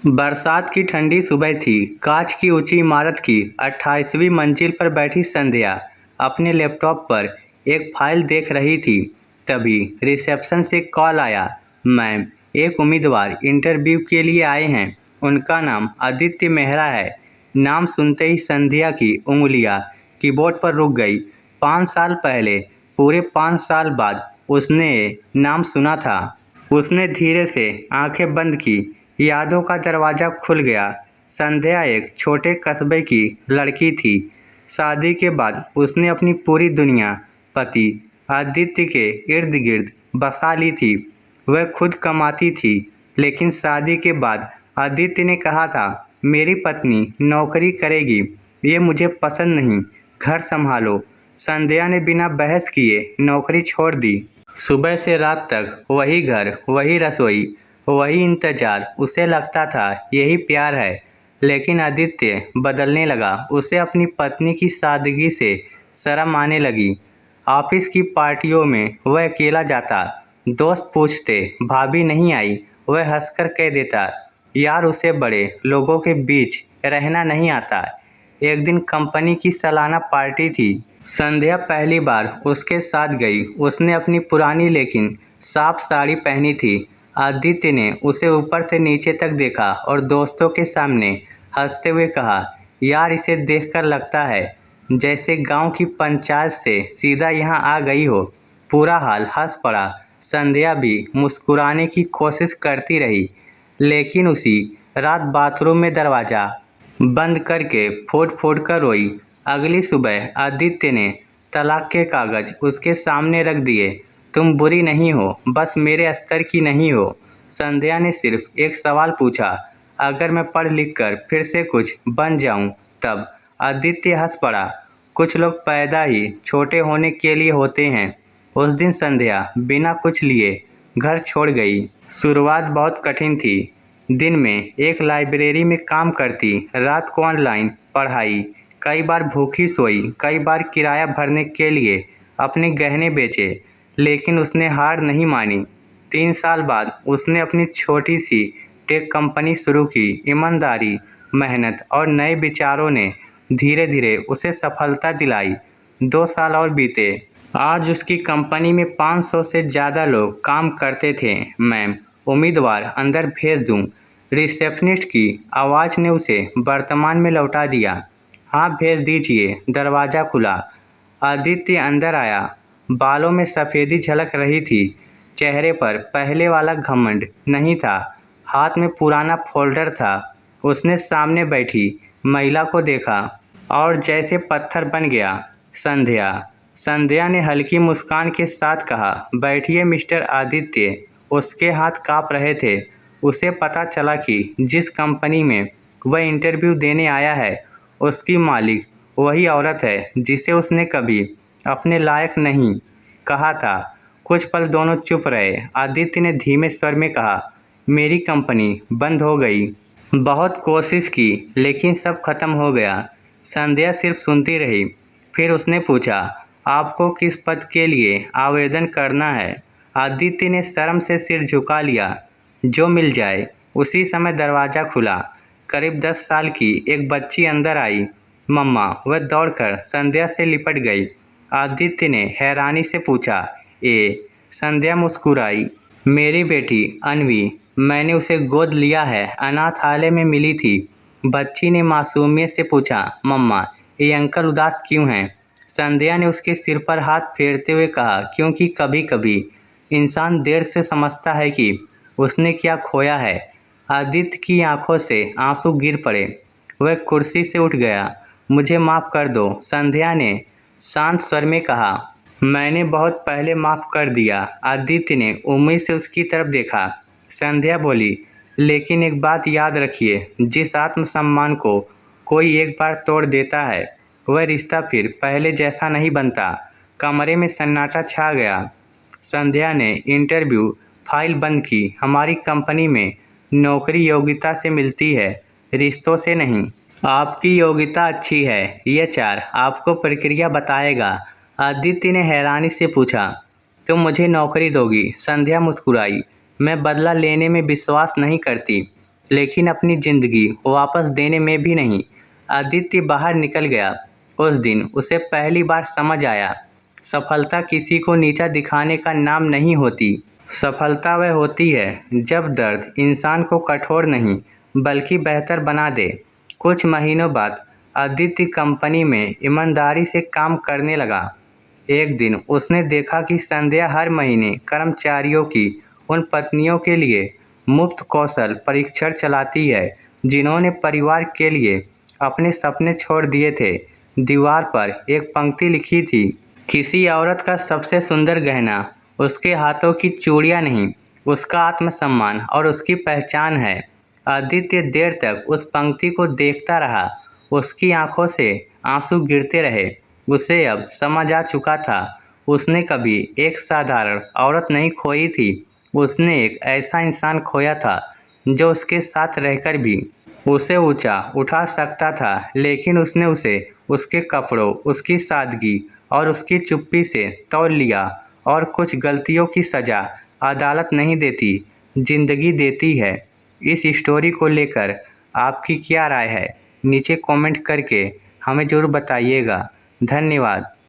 बरसात की ठंडी सुबह थी। कांच की ऊंची इमारत की 28वीं मंजिल पर बैठी संध्या अपने लैपटॉप पर एक फाइल देख रही थी। तभी रिसेप्शन से कॉल आया। मैम, एक उम्मीदवार इंटरव्यू के लिए आए हैं। उनका नाम आदित्य मेहरा है। नाम सुनते ही संध्या की उंगलियां कीबोर्ड पर रुक गई। 5 साल पहले, पूरे 5 साल बाद उसने ये नाम सुना था। उसने धीरे से आंखें बंद की। यादों का दरवाज़ा खुल गया। संध्या एक छोटे कस्बे की लड़की थी। शादी के बाद उसने अपनी पूरी दुनिया पति आदित्य के इर्द-गिर्द बसा ली थी। वह खुद कमाती थी, लेकिन शादी के बाद आदित्य ने कहा था, मेरी पत्नी नौकरी करेगी, ये मुझे पसंद नहीं, घर संभालो। संध्या ने बिना बहस किए नौकरी छोड़ दी। सुबह से रात तक वही घर, वही रसोई, वही इंतजार। उसे लगता था यही प्यार है। लेकिन आदित्य बदलने लगा। उसे अपनी पत्नी की सादगी से शर्म आने लगी। ऑफिस की पार्टियों में वह अकेला जाता। दोस्त पूछते, भाभी नहीं आई? वह हंसकर कह देता, यार उसे बड़े लोगों के बीच रहना नहीं आता। एक दिन कंपनी की सालाना पार्टी थी। संध्या पहली बार उसके साथ गई। उसने अपनी पुरानी लेकिन साफ साड़ी पहनी थी। आदित्य ने उसे ऊपर से नीचे तक देखा और दोस्तों के सामने हंसते हुए कहा, यार इसे देखकर लगता है जैसे गांव की पंचायत से सीधा यहाँ आ गई हो। पूरा हाल हंस पड़ा। संध्या भी मुस्कुराने की कोशिश करती रही, लेकिन उसी रात बाथरूम में दरवाज़ा बंद करके फूट फूट कर रोई। अगली सुबह आदित्य ने तलाक के कागज उसके सामने रख दिए। तुम बुरी नहीं हो, बस मेरे स्तर की नहीं हो। संध्या ने सिर्फ एक सवाल पूछा, अगर मैं पढ़ लिख कर फिर से कुछ बन जाऊं तब? आदित्य हंस पड़ा। कुछ लोग पैदा ही छोटे होने के लिए होते हैं। उस दिन संध्या बिना कुछ लिए घर छोड़ गई। शुरुआत बहुत कठिन थी। दिन में एक लाइब्रेरी में काम करती, रात को ऑनलाइन पढ़ाई। कई बार भूखी सोई, कई बार किराया भरने के लिए अपने गहने बेचे, लेकिन उसने हार नहीं मानी। 3 साल बाद उसने अपनी छोटी सी टेक कंपनी शुरू की। ईमानदारी, मेहनत और नए विचारों ने धीरे धीरे उसे सफलता दिलाई। 2 साल और बीते। आज उसकी कंपनी में 500 से ज़्यादा लोग काम करते थे। मैम, उम्मीदवार अंदर भेज दूं? रिसेप्शनिस्ट की आवाज़ ने उसे वर्तमान में लौटा दिया। हाँ भेज दीजिए। दरवाज़ा खुला। आदित्य अंदर आया। बालों में सफ़ेदी झलक रही थी। चेहरे पर पहले वाला घमंड नहीं था। हाथ में पुराना फोल्डर था। उसने सामने बैठी महिला को देखा और जैसे पत्थर बन गया। संध्या। संध्या ने हल्की मुस्कान के साथ कहा, बैठिए मिस्टर आदित्य। उसके हाथ काँप रहे थे। उसे पता चला कि जिस कंपनी में वह इंटरव्यू देने आया है, उसकी मालिक वही औरत है जिसे उसने कभी अपने लायक नहीं कहा था। कुछ पल दोनों चुप रहे। आदित्य ने धीमे स्वर में कहा, मेरी कंपनी बंद हो गई। बहुत कोशिश की, लेकिन सब खत्म हो गया। संध्या सिर्फ सुनती रही। फिर उसने पूछा, आपको किस पद के लिए आवेदन करना है? आदित्य ने शर्म से सिर झुका लिया। जो मिल जाए। उसी समय दरवाज़ा खुला। करीब 10 साल की एक बच्ची अंदर आई। मम्मा। वह दौड़कर संध्या से लिपट गई। आदित्य ने हैरानी से पूछा, संध्या मुस्कुराई। मेरी बेटी अन्वी, मैंने उसे गोद लिया है, अनाथालय में मिली थी। बच्ची ने मासूमियत से पूछा, मम्मा ये अंकल उदास क्यों हैं? संध्या ने उसके सिर पर हाथ फेरते हुए कहा, क्योंकि कभी कभी इंसान देर से समझता है कि उसने क्या खोया है। आदित्य की आंखों से आंसू गिर पड़े। वह कुर्सी से उठ गया। मुझे माफ़ कर दो, संध्या ने शांत स्वर में कहा। मैंने बहुत पहले माफ़ कर दिया। आदित्य ने उम्मीद से उसकी तरफ देखा। संध्या बोली, लेकिन एक बात याद रखिए, जिस आत्मसम्मान को कोई एक बार तोड़ देता है, वह रिश्ता फिर पहले जैसा नहीं बनता। कमरे में सन्नाटा छा गया। संध्या ने इंटरव्यू फाइल बंद की। हमारी कंपनी में नौकरी योग्यता से मिलती है, रिश्तों से नहीं। आपकी योग्यता अच्छी है, HR आपको प्रक्रिया बताएगा। आदित्य ने हैरानी से पूछा, तुम मुझे नौकरी दोगी? संध्या मुस्कुराई, मैं बदला लेने में विश्वास नहीं करती। लेकिन अपनी जिंदगी वापस देने में भी नहीं। आदित्य बाहर निकल गया। उस दिन उसे पहली बार समझ आया, सफलता किसी को नीचा दिखाने का नाम नहीं होती। सफलता वह होती है जब दर्द इंसान को कठोर नहीं बल्कि बेहतर बना दे। कुछ महीनों बाद आदित्य कंपनी में ईमानदारी से काम करने लगा। एक दिन उसने देखा कि संध्या हर महीने कर्मचारियों की उन पत्नियों के लिए मुफ्त कौशल परीक्षण चलाती है जिन्होंने परिवार के लिए अपने सपने छोड़ दिए थे। दीवार पर एक पंक्ति लिखी थी, किसी औरत का सबसे सुंदर गहना उसके हाथों की चूड़ियां नहीं, उसका आत्मसम्मान और उसकी पहचान है। आदित्य देर तक उस पंक्ति को देखता रहा। उसकी आंखों से आंसू गिरते रहे। उसे अब समझ आ चुका था, उसने कभी एक साधारण औरत नहीं खोई थी, उसने एक ऐसा इंसान खोया था जो उसके साथ रहकर भी उसे ऊंचा उठा सकता था। लेकिन उसने उसे उसके कपड़ों, उसकी सादगी और उसकी चुप्पी से तौल लिया। और कुछ गलतियों की सज़ा अदालत नहीं देती, जिंदगी देती है। इस स्टोरी को लेकर आपकी क्या राय है? नीचे कमेंट करके हमें ज़रूर बताइएगा। धन्यवाद।